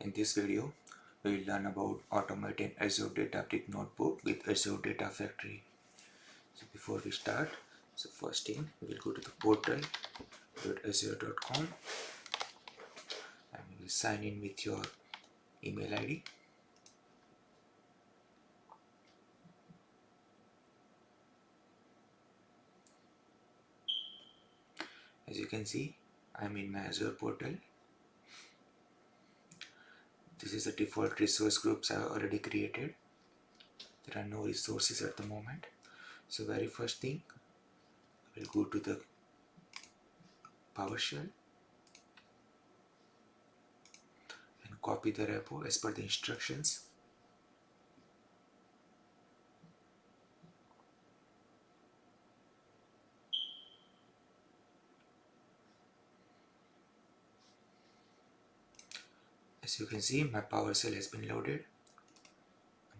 In this video, we will learn about automating Azure Databricks notebook with Azure Data Factory. So before we start, first thing we will go to the portal.azure.com and we will sign in with your email ID. As you can see, I am in my Azure portal. This is the default resource groups I have already created. There are no resources at the moment. So very first thing, I will go to the PowerShell and copy the repo as per the instructions. As you can see, my PowerShell has been loaded.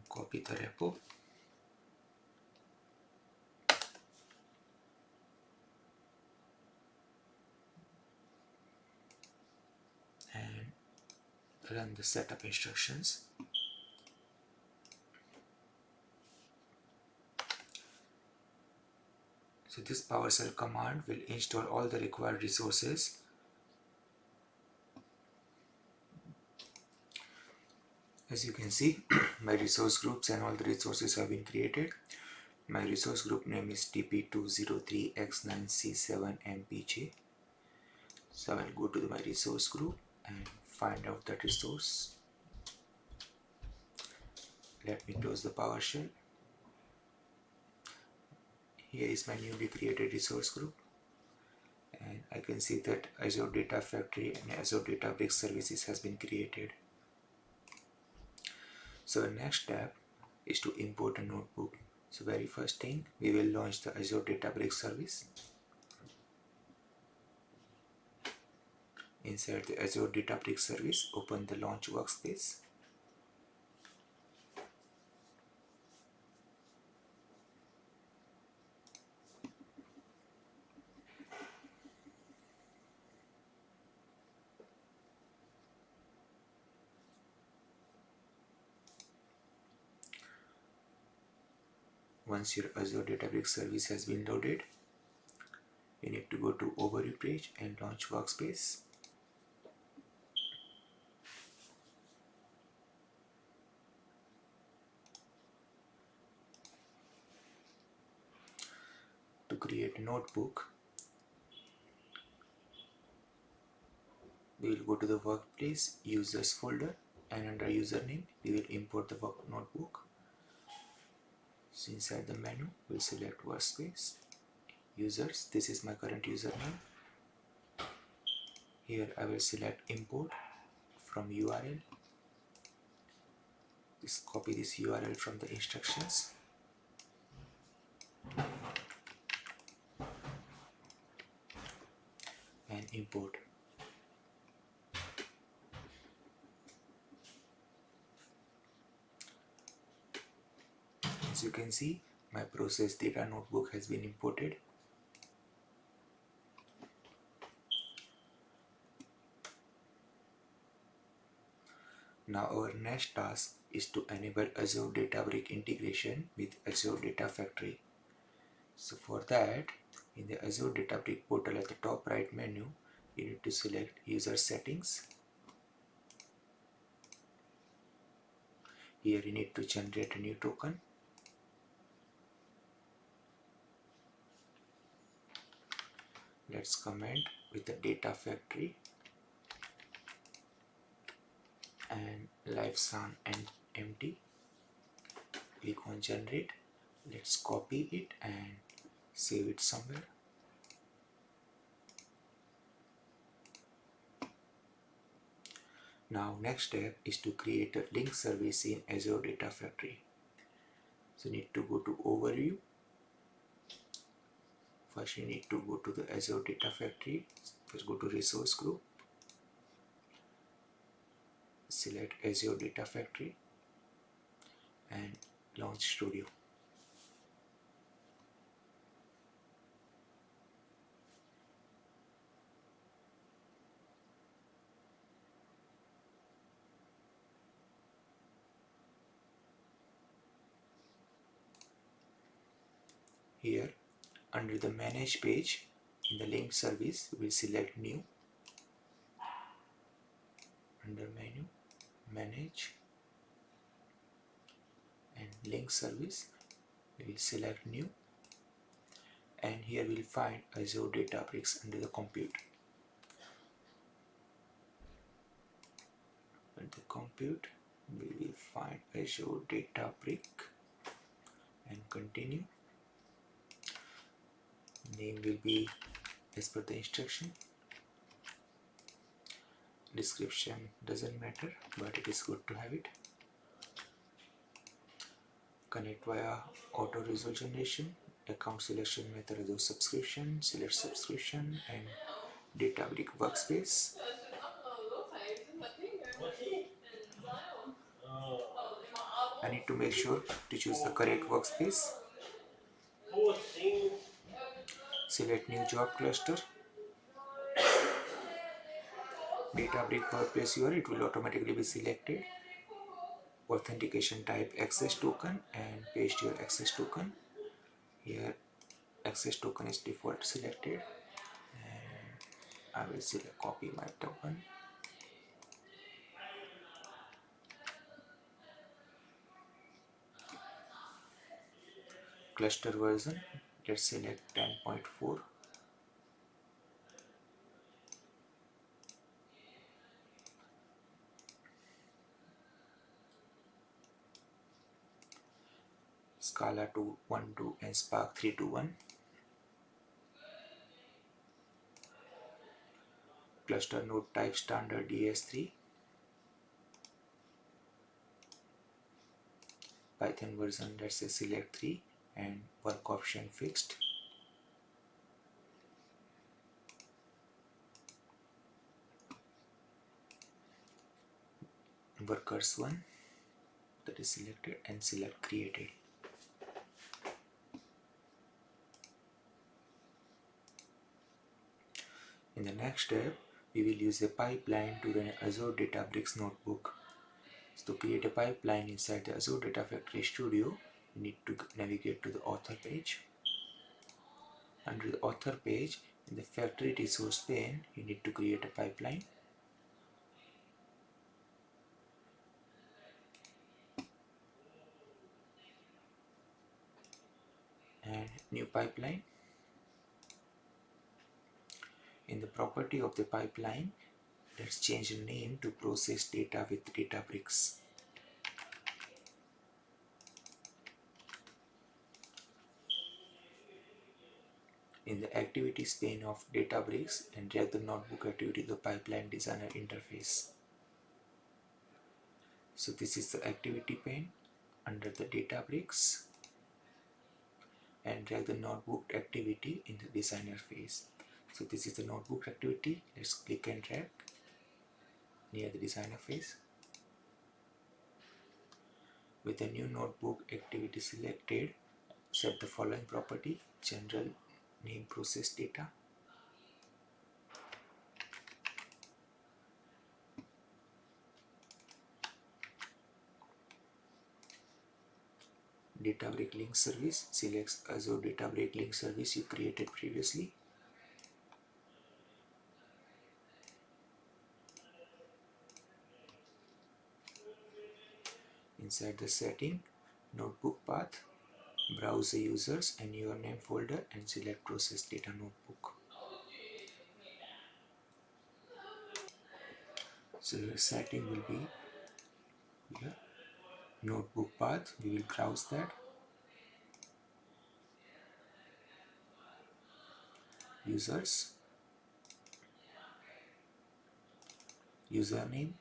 Copy the repo and run the setup instructions. So this PowerShell command will install all the required resources. As you can see, my resource groups and all the resources have been created. My resource group name is TP203X9C7MPJ. So I will go to my resource group and find out that resource. Let me close the PowerShell. Here is my newly created resource group, and I can see that Azure Data Factory and Azure Databricks services has been created. So the next step is to import a notebook. So very first thing, we will launch the Azure Databricks service. Inside the Azure Databricks service, open the launch workspace. Once your Azure Databricks service has been loaded, you need to go to Overview page and Launch Workspace. To create a notebook, we will go to the Workplace Users folder, and under Username, we will import the notebook. So inside the menu, we'll select Workspace, Users. This is my current username. Here I will select Import from URL. Just copy this URL from the instructions. And import. As you can see, my process data notebook has been imported. Now our next task is to enable Azure Databricks integration with Azure Data Factory. So for that, in the Azure Databricks portal at the top right menu, you need to select User Settings. Here you need to generate a new token. Let's comment with the Data Factory and Lifesan and empty. Click on Generate. Let's copy it and save it somewhere. Now next step is to create a link service in Azure Data Factory. So you need to go to Overview. First you need to go to the Azure Data Factory. First go to Resource Group. Select Azure Data Factory and launch Studio. Here under the manage page in the link service we will select new. Under menu, manage and link service we will select new, and here we will find Azure Databricks under the compute. At the compute we will find Azure Databrick and continue. Name will be as per the instruction. Description doesn't matter, but it is good to have it. Connect via auto result generation, account selection method as subscription, select subscription and Databrick workspace. I need to make sure to choose the correct workspace. Select new job cluster. Databrick workplace URL, it will automatically be selected. Authentication type access token and paste your access token. Here access token is default selected, and I will select copy my token. Cluster version, let's select 10.4. Scala 212 and Spark 321. Cluster node type standard ES3. Python version, let's say select 3 and work option fixed. Workers 1, that is selected, and select created. In the next step, we will use a pipeline to run Azure Databricks notebook. So to create a pipeline inside the Azure Data Factory Studio, you need to navigate to the author page. Under the author page, in the factory resource pane, you need to create a pipeline. And new pipeline. In the property of the pipeline, let's change the name to process data with Databricks. In the activities pane of Databricks, and drag the notebook activity to the pipeline designer interface. So this is the activity pane under the Databricks, and drag the notebook activity in the designer phase. So this is the notebook activity. Let's click and drag near the designer phase. With the new notebook activity selected, set the following property: general name process data. Databrick link service, selects Azure Databrick link service you created previously. Inside the setting, notebook path, browse the users and your name folder and select process data notebook. So your setting will be here. Notebook path, we will browse that. Users, username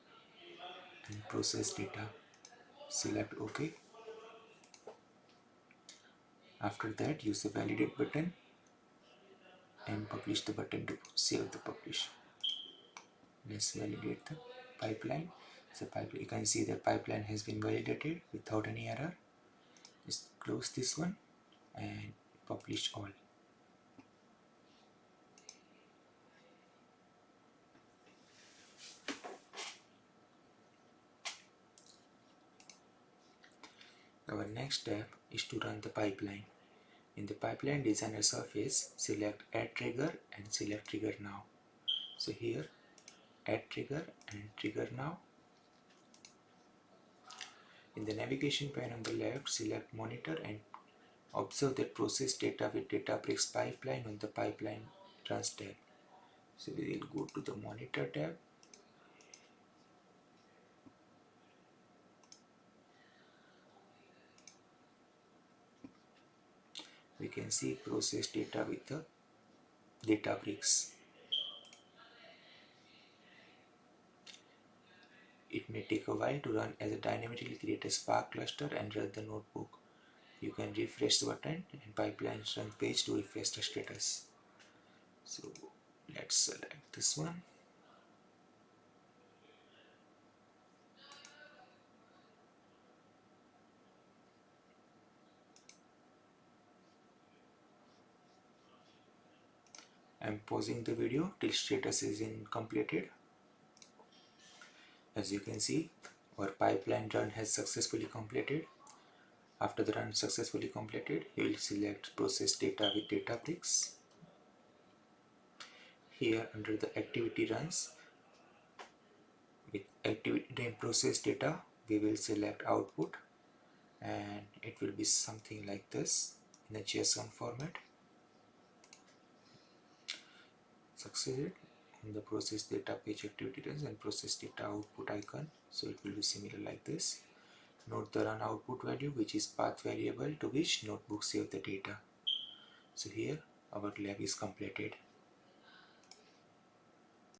and process data. Select OK. After that, use the validate button and publish the button to save the publish. Let's validate the pipeline. So you can see that pipeline has been validated without any error. Just close this one and publish all. Our next step is to run the pipeline. In the pipeline designer surface, select add trigger and select trigger now. So here add trigger and trigger now. In the navigation pane on the left, select monitor and observe that process data with Databricks pipeline on the pipeline runs tab. So we will go to the monitor tab. We can see process data with the Databricks. It may take a while to run as it dynamically create a Spark cluster and run the notebook. You can refresh the button and pipeline run page to refresh the status. So let's select this one. I'm pausing the video till status is in completed. As you can see, our pipeline run has successfully completed. After the run successfully completed, you will select process data with Databricks. Here under the activity runs, with activity process data, we will select output and it will be something like this in a JSON format. Succeeded in the process data page activity runs and process data output icon, so it will be similar like this. Note the run output value, which is path variable to which notebook save the data. So here our lab is completed.